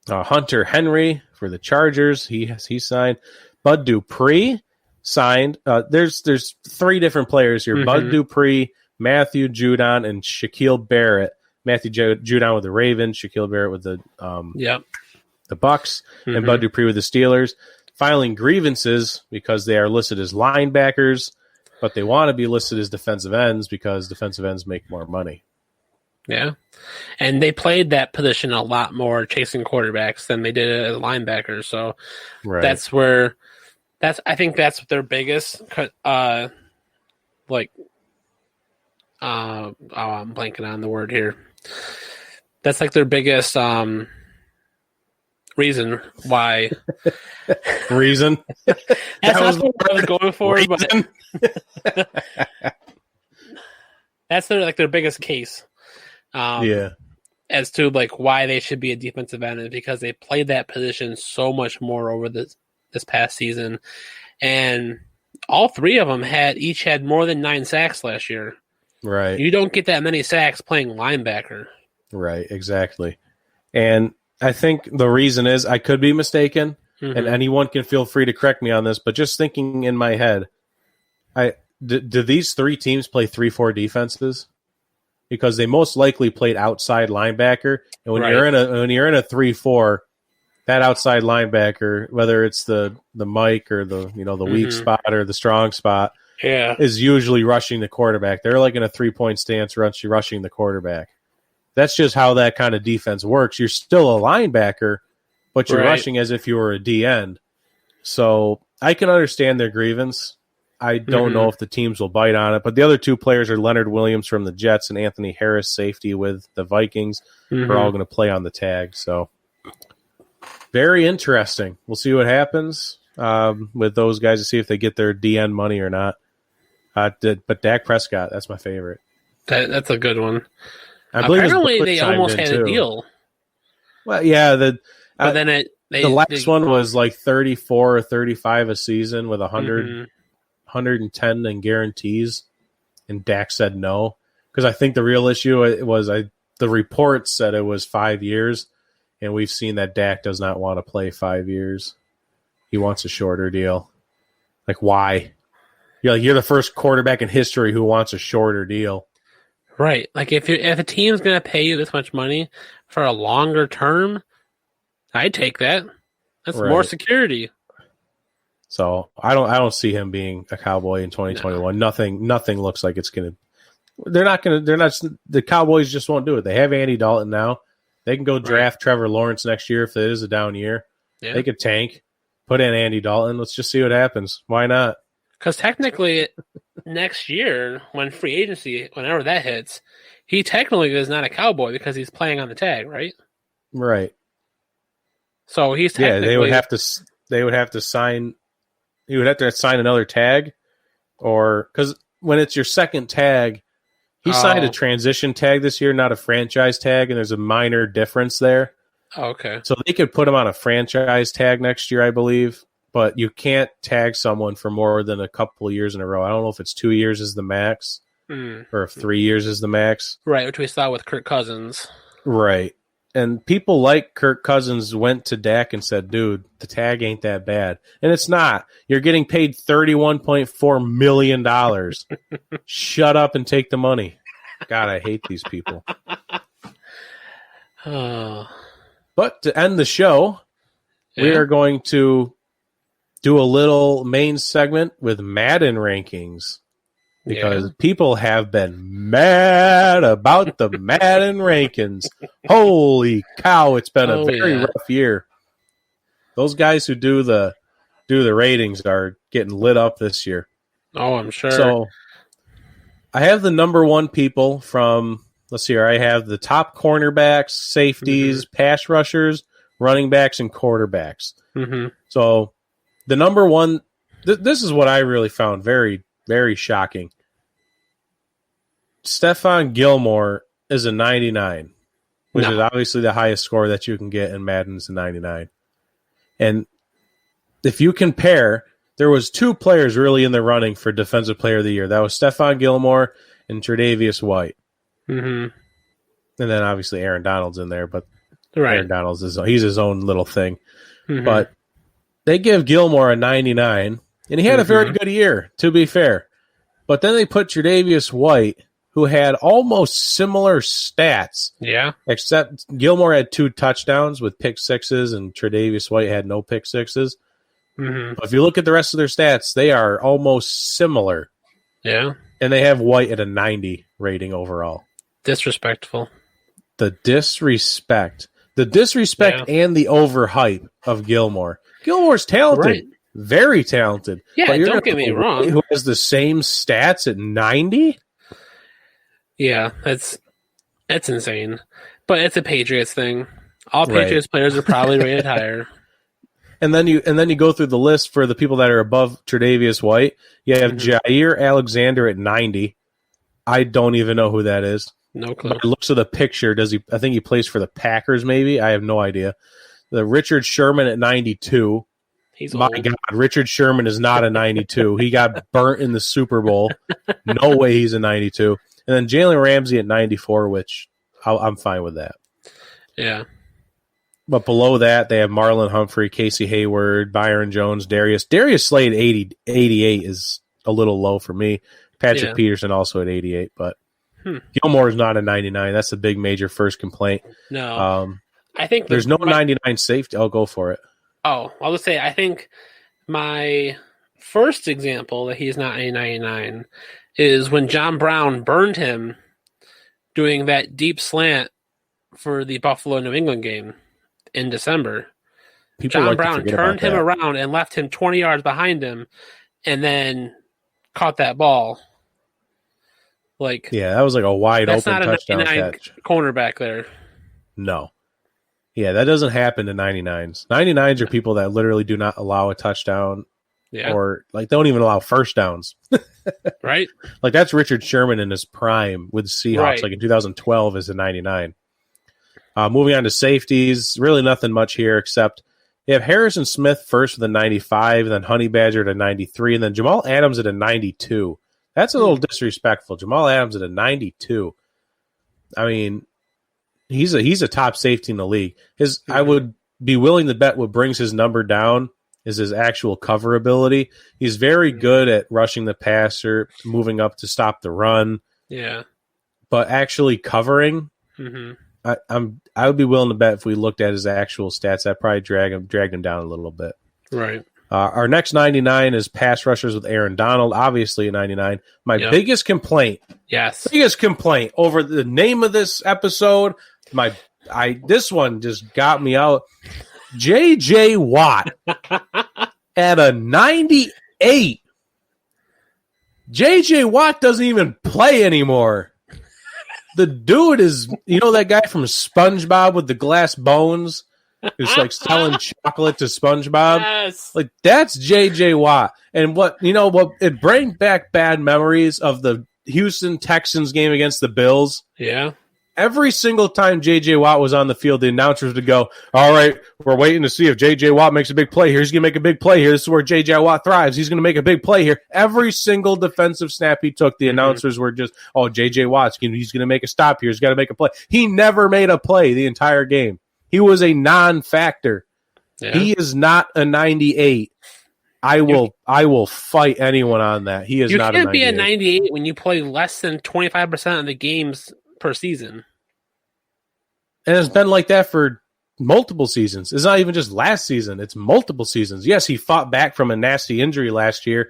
S1: Hunter Henry for the Chargers, he signed. Bud Dupree signed. There's 3 different players here. Bud Dupree, Matthew Judon, and Shaquille Barrett. Matthew Judon with the Ravens, Shaquille Barrett with the Bucks, and Bud Dupree with the Steelers. Filing grievances because they are listed as linebackers, but they want to be listed as defensive ends because defensive ends make more money.
S2: Yeah. And they played that position a lot more chasing quarterbacks than they did as linebackers. So I think that's their biggest, I'm blanking on the word here. That's like their biggest reason why.
S1: Reason?
S2: That's not what I was going for, but that's their biggest case. As to like why they should be a defensive end, is because they played that position so much more over this past season, and all 3 of them each had more than 9 sacks last year.
S1: Right.
S2: You don't get that many sacks playing linebacker.
S1: Right. Exactly. And I think the reason is, I could be mistaken, and anyone can feel free to correct me on this, but just thinking in my head, do these 3 teams play 3-4 defenses? Because they most likely played outside linebacker, and when you're in a 3-4, that outside linebacker, whether it's the Mike or the weak spot or the strong spot, is usually rushing the quarterback. They're like in a 3-point stance, rushing the quarterback. That's just how that kind of defense works. You're still a linebacker, but you're rushing as if you were a D end. So I can understand their grievance. I don't know if the teams will bite on it, but the other 2 players are Leonard Williams from the Jets and Anthony Harris, safety with the Vikings. Are all going to play on the tag. So very interesting. We'll see what happens with those guys to see if they get their DN money or not. But Dak Prescott, that's my favorite.
S2: That's a good one.
S1: I believe
S2: apparently they almost had a deal.
S1: Well, yeah.
S2: But then
S1: the last one was like 34 or 35 a season with 110 in guarantees, and Dak said no, because I think the real issue was the reports said it was 5 years, and we've seen that Dak does not want to play 5 years. He wants a shorter deal. Like, why? You're the first quarterback in history who wants a shorter deal.
S2: Right. Like if a team's going to pay you this much money for a longer term, I'd take that. That's more security.
S1: So I don't see him being a Cowboy in 2021. No. Nothing looks like it's going to. The Cowboys just won't do it. They have Andy Dalton now. They can go draft Trevor Lawrence next year if it is a down year. Yeah. They could tank, put in Andy Dalton. Let's just see what happens. Why not?
S2: Because technically, next year, when free agency, whenever that hits, he technically is not a Cowboy because he's playing on the tag, right?
S1: Right.
S2: So he's technically...
S1: They would have to sign. You would have to sign another tag, or because when it's your second tag, he signed a transition tag this year, not a franchise tag, and there's a minor difference there.
S2: Oh, okay.
S1: So they could put him on a franchise tag next year, I believe. But you can't tag someone for more than a couple of years in a row. I don't know if it's 2 years is the max or if 3 years is the max.
S2: Right, which we saw with Kirk Cousins.
S1: Right. And people like Kirk Cousins went to Dak and said, dude, the tag ain't that bad. And it's not. You're getting paid $31.4 million. Shut up and take the money. God, I hate these people. But to end the show, we are going to do a little main segment with Madden rankings because people have been mad about the Madden rankings. Holy cow, it's been a very rough year. Those guys who do the ratings are getting lit up this year.
S2: Oh, I'm sure.
S1: So I have the number one people from, let's see here, I have the top cornerbacks, safeties, pass rushers, running backs, and quarterbacks. So the number one, this is what I really found very, very shocking. Stephon Gilmore is a 99, which is obviously the highest score that you can get in Madden's a 99. And if you compare, there was two players really in the running for Defensive Player of the Year. That was Stephon Gilmore and Tre'Davious White. And then obviously Aaron Donald's in there, but Aaron Donald's he's his own little thing. But they give Gilmore a 99, and he had a very good year, to be fair. But then they put Tre'Davious White, who had almost similar stats.
S2: Yeah.
S1: Except Gilmore had 2 touchdowns with pick sixes, and Tre'Davious White had no pick sixes. But if you look at the rest of their stats, they are almost similar.
S2: Yeah.
S1: And they have White at a 90 rating overall.
S2: Disrespectful.
S1: The disrespect. The disrespect and the overhype of Gilmore. Gilmore's talented.
S2: Right.
S1: Very talented.
S2: Yeah,
S1: but
S2: don't get me wrong.
S1: Who has the same stats at 90?
S2: Yeah, that's insane. But it's a Patriots thing. All Patriots players are probably rated higher.
S1: And then you go through the list for the people that are above Tre'Davious White. You have Jair Alexander at 90. I don't even know who that is.
S2: No clue.
S1: But it looks at the picture. I think he plays for the Packers, maybe? I have no idea. The Richard Sherman at 92.
S2: He's
S1: My
S2: old.
S1: God, Richard Sherman is not a 92. He got burnt in the Super Bowl. No way he's a 92. And then Jalen Ramsey at 94, which I'm fine with that.
S2: Yeah.
S1: But below that, they have Marlon Humphrey, Casey Hayward, Byron Jones, Darius. Darius Slade 88 is a little low for me. Patrick Peterson also at 88, but Gilmore is not a 99. That's a big major first complaint.
S2: No. I think
S1: there's no 99 safety. I'll go for it.
S2: Oh, I'll just say I think my first example that he's not a 99 is when John Brown burned him doing that deep slant for the Buffalo-New England game in December. John Brown turned him around and left him 20 yards behind him and then caught that ball.
S1: That was like a wide open touchdown
S2: catch. That's not a cornerback there.
S1: No. Yeah, that doesn't happen to 99s. 99s are people that literally do not allow a touchdown or don't even allow first downs.
S2: Right?
S1: That's Richard Sherman in his prime with the Seahawks, in 2012 as a 99. Moving on to safeties, really nothing much here except you have Harrison Smith first with a 95, then Honey Badger at a 93, and then Jamal Adams at a 92. That's a little disrespectful. Jamal Adams at a 92. I mean, he's a top safety in the league. I would be willing to bet what brings his number down is his actual cover ability. He's very good at rushing the passer, moving up to stop the run.
S2: Yeah.
S1: But actually covering, I would be willing to bet if we looked at his actual stats, I'd probably dragged him down a little bit.
S2: Right.
S1: Our next 99 is pass rushers with Aaron Donald, obviously a 99. My biggest complaint over the name of this episode, this one just got me out. J.J. Watt at a 98. J.J. Watt doesn't even play anymore. The dude is, that guy from SpongeBob with the glass bones who's selling chocolate to SpongeBob?
S2: Yes.
S1: That's J.J. Watt. And it brings back bad memories of the Houston Texans game against the Bills.
S2: Yeah.
S1: Every single time J.J. Watt was on the field, the announcers would go, all right, we're waiting to see if J.J. Watt makes a big play here. He's going to make a big play here. This is where J.J. Watt thrives. He's going to make a big play here. Every single defensive snap he took, the announcers were just, oh, J.J. Watt's he's going to make a stop here. He's got to make a play. He never made a play the entire game. He was a non-factor. Yeah. He is not a 98. I will fight anyone on that. He is not a 98.
S2: You can't be a 98 when you play less than 25% of the games per season.
S1: And it's been like that for multiple seasons. It's not even just last season. It's multiple seasons. Yes, he fought back from a nasty injury last year.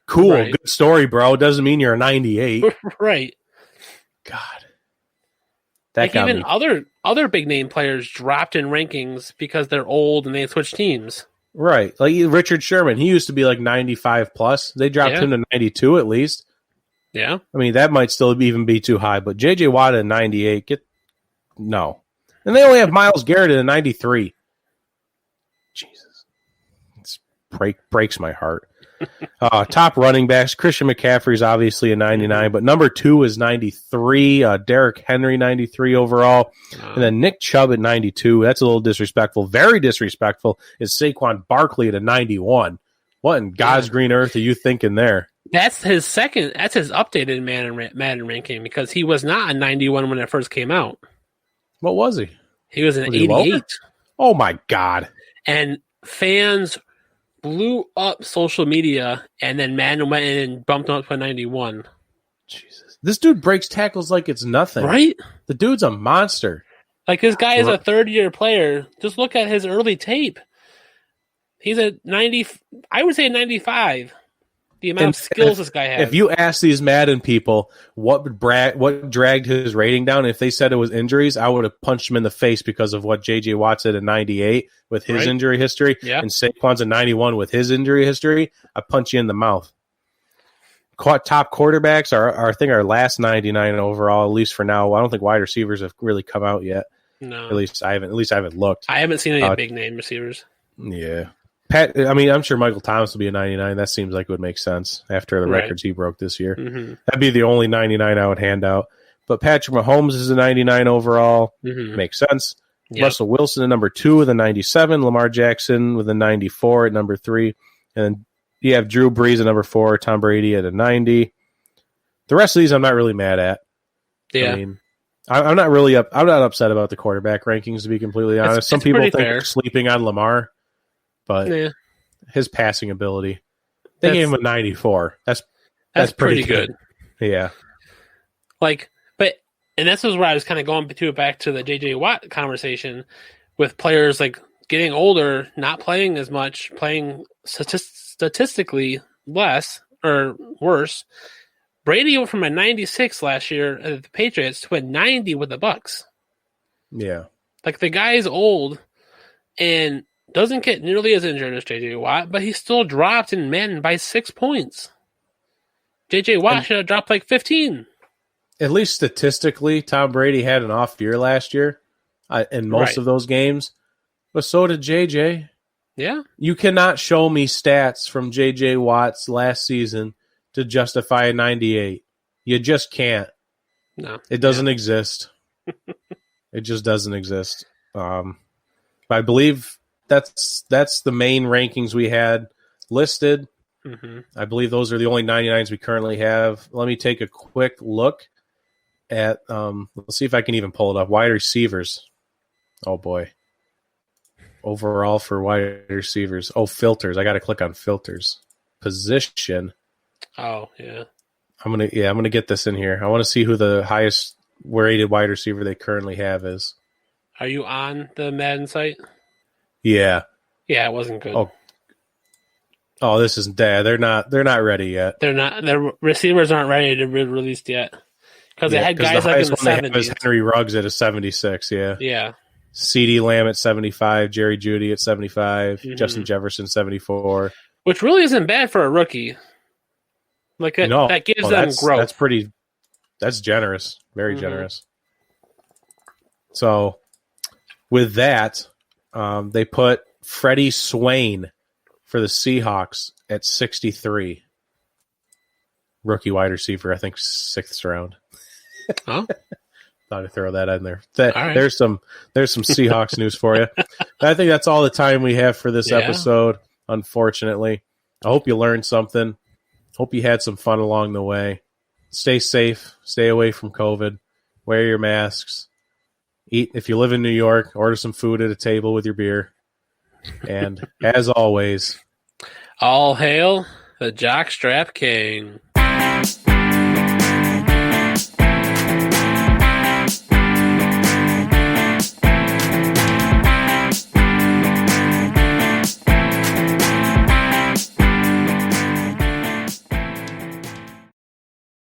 S1: Cool. Right. Good story, bro. Doesn't mean you're a 98.
S2: Right.
S1: God. That got
S2: even
S1: me.
S2: Other big name players dropped in rankings because they're old and they switched teams.
S1: Right. Like Richard Sherman. He used to be 95 plus. They dropped him to 92 at least.
S2: Yeah.
S1: I mean, that might still even be too high, but J.J. Watt at 98, no. And they only have Myles Garrett at a 93. Jesus. It breaks my heart. Top running backs, Christian McCaffrey's obviously a 99, but number 2 is 93. Derrick Henry, 93 overall. And then Nick Chubb at 92. That's a little disrespectful. Very disrespectful is Saquon Barkley at a 91. What in God's green earth are you thinking there?
S2: That's his updated Madden ranking, because he was not a 91 when it first came out.
S1: What was he?
S2: He was an 88.
S1: Oh my God.
S2: And fans blew up social media, and then Madden went in and bumped him up to a 91.
S1: Jesus. This dude breaks tackles like it's nothing.
S2: Right?
S1: The dude's a monster.
S2: Like, this guy is a third-year player. Just look at his early tape. He's a 90, I would say a 95. The amount of skills this guy has.
S1: If you ask these Madden people what dragged his rating down, if they said it was injuries, I would have punched him in the face because of what J.J. Watt said at 98 with his injury history, and Saquon's a 91 with his injury history. I punch you in the mouth. Top quarterbacks are I think our last 99 overall, at least for now. I don't think wide receivers have really come out yet.
S2: No,
S1: at least I haven't looked.
S2: I haven't seen any big name receivers.
S1: Yeah. I'm sure Michael Thomas will be a 99. That seems like it would make sense after the records he broke this year.
S2: Mm-hmm.
S1: That'd be the only 99 I would hand out. But Patrick Mahomes is a 99 overall.
S2: Mm-hmm.
S1: Makes sense.
S2: Yep.
S1: Russell Wilson at number 2 with a 97. Lamar Jackson with a 94 at number 3. And then you have Drew Brees at number 4. Tom Brady at a 90. The rest of these I'm not really mad at.
S2: Yeah.
S1: I mean, I'm not upset about the quarterback rankings, to be completely honest. Some people think they're sleeping on Lamar. But his passing ability, they gave him a 94. That's pretty good. Yeah.
S2: And this is where I was kind of going back to the J.J. Watt conversation with players like getting older, not playing as much, playing statistically less or worse. Brady went from a 96 last year at the Patriots to a 90 with the Bucs.
S1: Yeah.
S2: Like, the guy is old and doesn't get nearly as injured as J.J. Watt, but he still dropped in Madden by 6 points. J.J. Watt should have dropped like 15.
S1: At least statistically, Tom Brady had an off year last year in most of those games, but so did J.J.
S2: Yeah.
S1: You cannot show me stats from J.J. Watt's last season to justify a 98. You just can't.
S2: No.
S1: It doesn't exist. It just doesn't exist. I believe that's the main rankings we had listed.
S2: Mm-hmm.
S1: I believe those are the only 99s we currently have. Let me take a quick look at let's see if I can even pull it up. Wide receivers. Oh boy. Overall for wide receivers. Oh, filters. I got to click on filters. Position.
S2: Oh, yeah.
S1: I'm gonna get this in here. I want to see who the highest rated wide receiver they currently have is.
S2: Are you on the Madden site?
S1: Yeah.
S2: Yeah, it wasn't good.
S1: Oh, this isn't bad. They're not ready yet.
S2: They're not. Their receivers aren't ready to be released yet because they had guys like in the 70s.
S1: Henry Ruggs at a 76. Yeah.
S2: Yeah.
S1: CeeDee Lamb at 75. Jerry Jeudy at 75.
S2: Mm-hmm.
S1: Justin Jefferson 74.
S2: Which really isn't bad for a rookie. Like that gives them growth.
S1: That's generous. Very generous. So with that, they put Freddie Swain for the Seahawks at 63. Rookie wide receiver, I think 6th round.
S2: Oh.
S1: Thought I'd throw that in there.
S2: Right.
S1: There's some Seahawks news for you. I think that's all the time we have for this episode, unfortunately. I hope you learned something. Hope you had some fun along the way. Stay safe. Stay away from COVID. Wear your masks. Eat. If you live in New York, order some food at a table with your beer. And as always,
S2: all hail the Jockstrap King.